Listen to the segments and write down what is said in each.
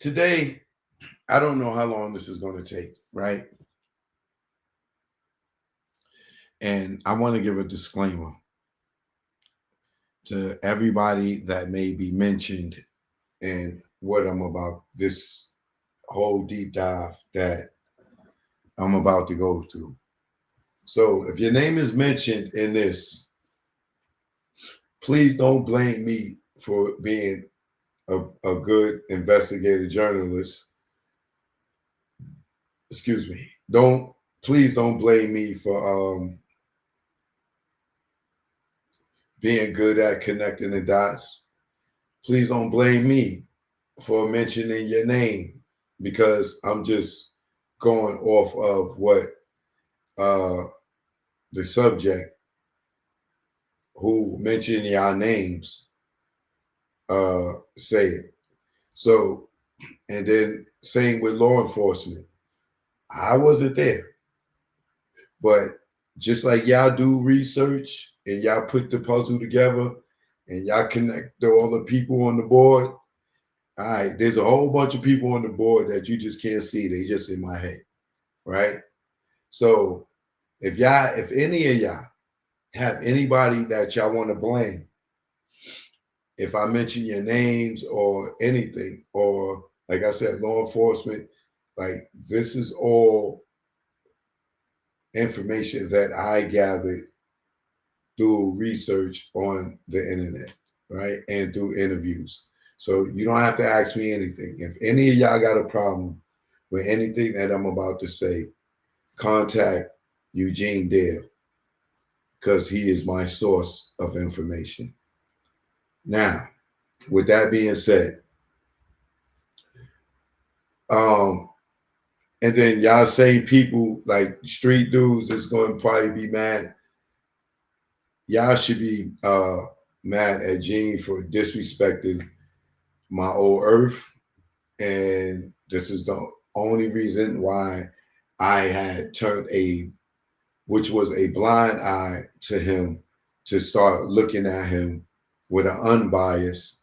Today, I don't know how long this is going to take, right? And I want to give a disclaimer to everybody that may be mentioned in what I'm about, this whole deep dive that I'm about to go through. So if your name is mentioned in this, please don't blame me for being a good investigative journalist. Excuse me. Please don't blame me for being good at connecting the dots. Please don't blame me for mentioning your name because I'm just going off of what uh, the subject who mentioned your names say it. So, and then same with law enforcement. I wasn't there, but just like y'all do research and y'all put the puzzle together and y'all connect all the people on the board. All right, there's a whole bunch of people on the board that you just can't see. They just in my head, right? So if any of y'all have anybody that y'all want to blame, if I mention your names or anything, or like I said, law enforcement, like this is all information that I gathered through research on the internet, right? And through interviews. So you don't have to ask me anything. If any of y'all got a problem with anything that I'm about to say, contact Eugene Dale because he is my source of information. Now, with that being said, um, and then y'all say people like street dudes that's going to probably be mad. Y'all should be mad at Gene for disrespecting my old earth. And this is the only reason why I had turned which was a blind eye to him, to start looking at him with an unbiased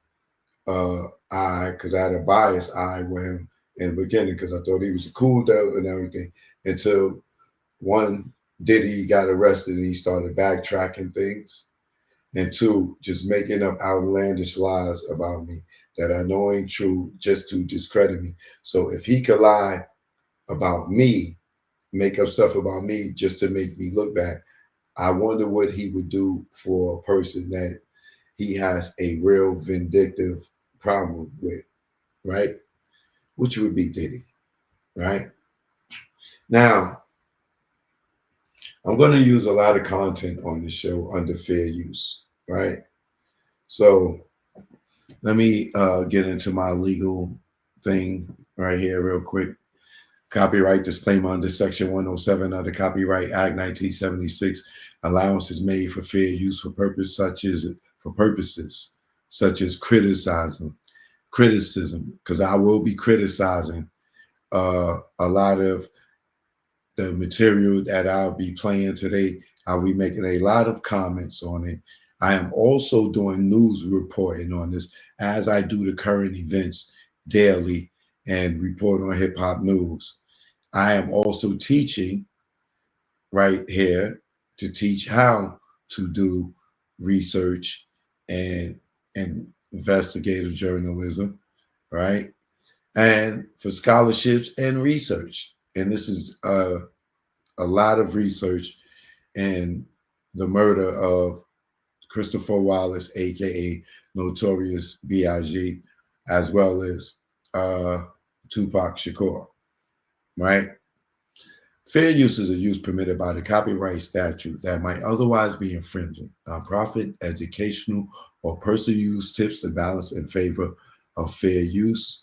eye, because I had a biased eye with him in the beginning, because I thought he was a cool dude and everything, until one, Diddy got arrested and he started backtracking things, and two, just making up outlandish lies about me that I know ain't true just to discredit me. So if he could lie about me, make up stuff about me just to make me look bad, I wonder what he would do for a person that he has a real vindictive problem with, right? Which would be Diddy, right? Now, I'm going to use a lot of content on the show under fair use, right? So let me get into my legal thing right here, real quick. Copyright disclaimer under Section 107 of the Copyright Act 1976. Allowance is made for fair use for purposes such as criticism, because I will be criticizing a lot of the material that I'll be playing today. I'll be making a lot of comments on it. I am also doing news reporting on this as I do the current events daily and report on hip hop news. I am also teaching right here to teach how to do research and investigative journalism, right? And for scholarships and research. And this is a lot of research and the murder of Christopher Wallace, aka Notorious B.I.G., as well as Tupac Shakur, right? Fair use is a use permitted by the copyright statute that might otherwise be infringing. Nonprofit, educational, or personal use tips the balance in favor of fair use.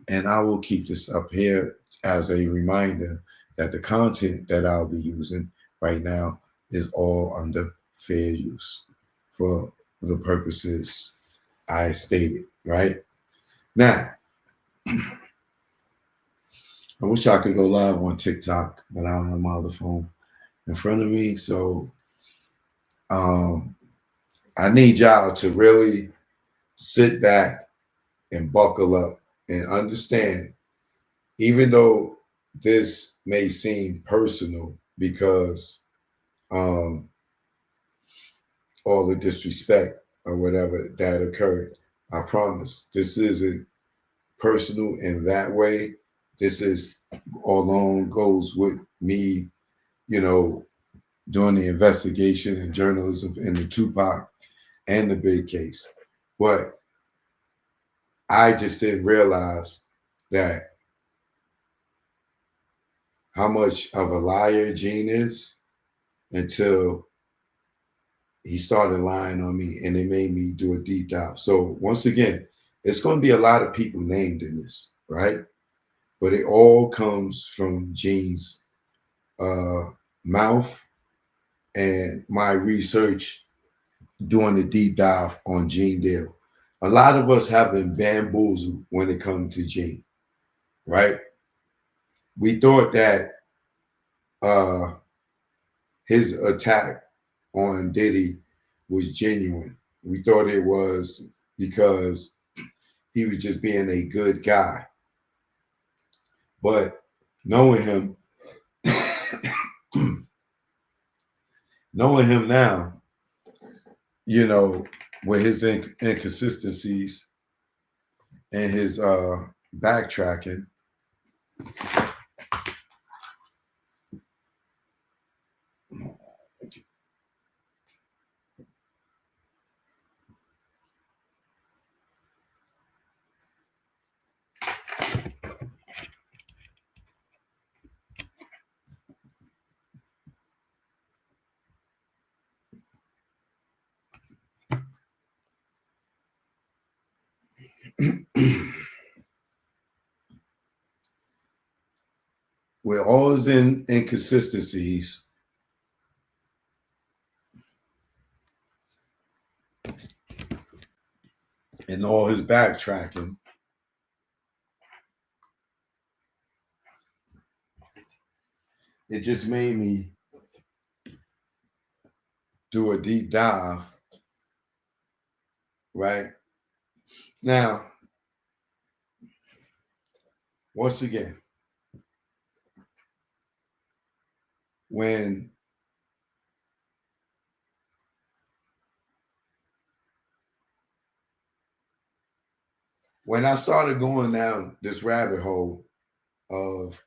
And I will keep this up here as a reminder that the content that I'll be using right now is all under fair use for the purposes I stated, right? Now, I wish I could go live on TikTok, but I don't have my other phone in front of me. So I need y'all to really sit back and buckle up and understand, even though this may seem personal because all the disrespect or whatever that occurred, I promise this isn't personal in that way. This is along goes with me, you know, doing the investigation and journalism in the Tupac and the Big case. But I just didn't realize that how much of a liar Gene is until he started lying on me and it made me do a deep dive. So once again, it's going to be a lot of people named in this, right? But it all comes from Gene's mouth and my research doing a deep dive on Gene Deal. A lot of us have been bamboozled when it comes to Gene, right? We thought that uh, his attack on Diddy was genuine. We thought it was because he was just being a good guy. But knowing him, knowing him now, you know, with his inconsistencies and his backtracking, with all his inconsistencies and all his backtracking, it just made me do a deep dive, right? Now, once again, when I started going down this rabbit hole of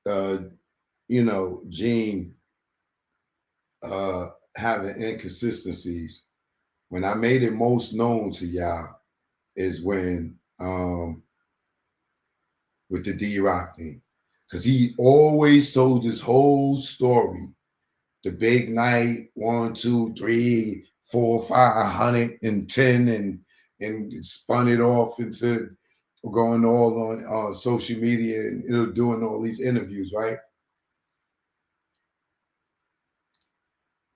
uh, Gene having inconsistencies, when I made it most known to y'all is when with the D-Roc thing. Because he always told this whole story. The big night, 1, 2, 3, 4, 510, and spun it off into going all on social media and doing all these interviews, right?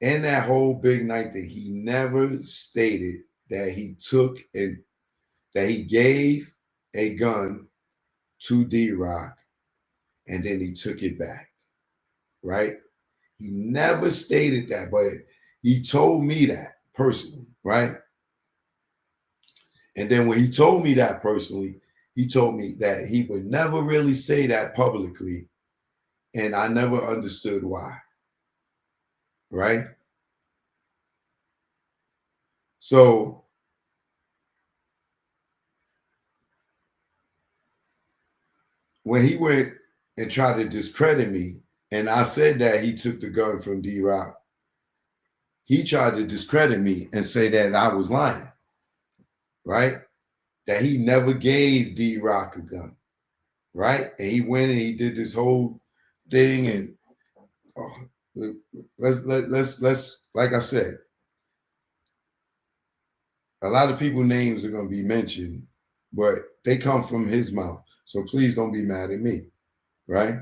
In that whole big night that he never stated that he took and that he gave a gun to D-Roc and then he took it back, right? He never stated that, but he told me that personally, right? And then when he told me that personally, he told me that he would never really say that publicly. And I never understood why, right? So when he went and tried to discredit me, and I said that he took the gun from D-Roc, he tried to discredit me and say that I was lying, right? That he never gave D-Roc a gun, right? And he went and he did this whole thing, and oh, let's like I said, a lot of people names are going to be mentioned, but they come from his mouth. So please don't be mad at me, right?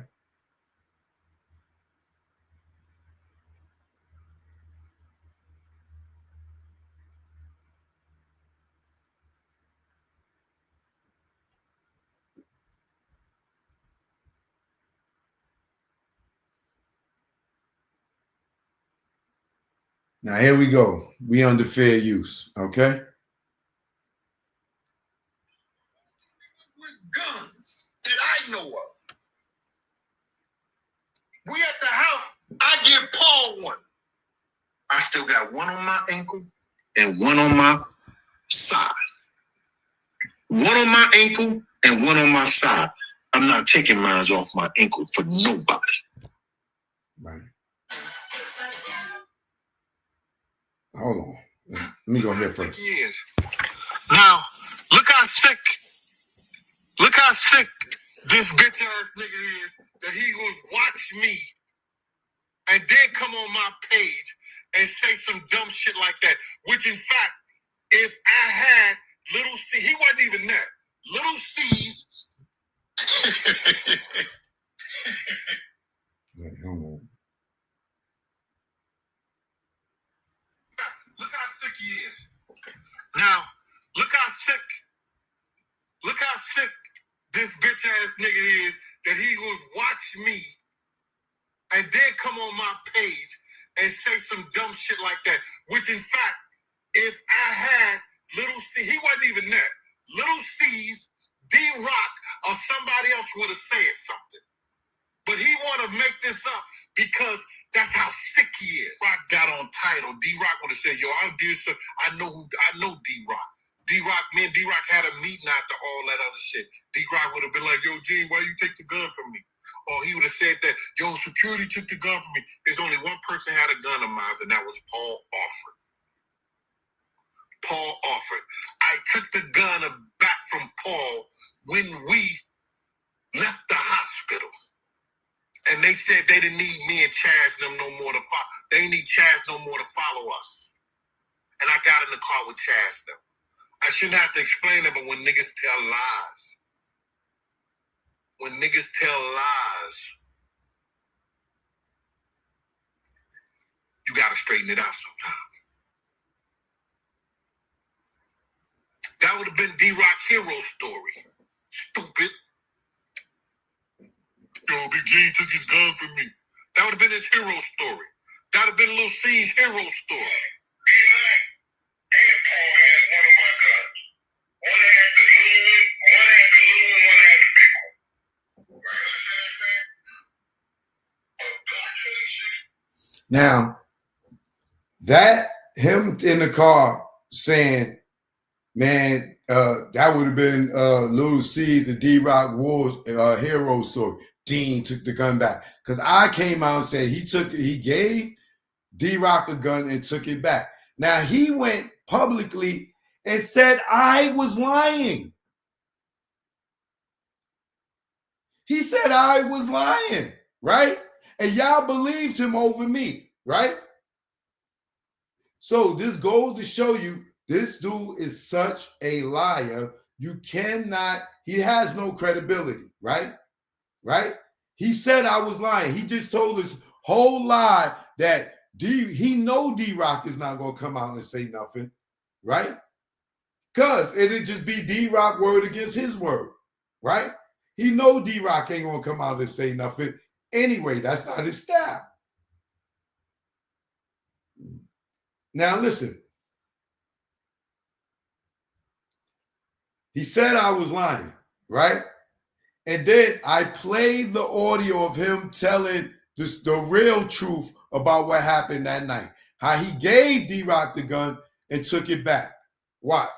Now here we go. We under fair use, okay? guns that I know of. We at the house, I give Paul one. I still got one on my ankle and one on my side. One on my ankle and one on my side. I'm not taking mine off my ankle for nobody. Right. Hold on. Let me go here first. Now, look how sick this bitch ass nigga is that he was watch me and then come on my page and say some dumb shit like that. Which in fact, if I had little C, he wasn't even that. Little C's. Wait, hold on. Look how sick he is. Now, look how sick this bitch ass nigga is that he was watch me and then come on my page and say some dumb shit like that. Which in fact, if I had little C, he wasn't even that. Little C's, D-Roc, or somebody else would have said something. But he want to make this up because that's how sick he is. Roc got on title. D-Roc would have said, yo, I know D-Roc. D-Roc, me and D-Roc had a meeting after all that other shit. D-Roc would have been like, yo, Gene, why you take the gun from me? Or he would have said that, yo, security took the gun from me. There's only one person had a gun of mine, and that was Paul Offord. Paul Offord. I took the gun back from Paul when we left the hospital. And they said they didn't need me and Chaz them no more to follow. They didn't need Chaz no more to follow us. And I got in the car with Chaz them. I shouldn't have to explain it, but when niggas tell lies, you gotta straighten it out sometimes. That would have been D-Roc hero story. Stupid. Yo, Big G took his gun from me. That would have been his hero story. That would have been Lil C's hero story. D-Roc and Paul had one of my guns. One had the little one, one had the big one. Right, understand that? Now, that him in the car saying, man, that would have been Lil C's and D-Roc War's hero story. Dean took the gun back. Because I came out and said he gave D-Roc a gun and took it back. Now he went publicly and said I was lying. He said I was lying, right? And y'all believed him over me, right? So this goes to show you this dude is such a liar. You cannot, he has no credibility, right? Right? He said I was lying. He just told this whole lie that he know D-Roc is not going to come out and say nothing, right? Because it'd just be D-Roc word against his word, right? He know D-Roc ain't going to come out and say nothing. Anyway, that's not his style. Now listen. He said I was lying, right? And then I played the audio of him telling the real truth about what happened that night. How he gave D-Roc the gun and took it back. Watch.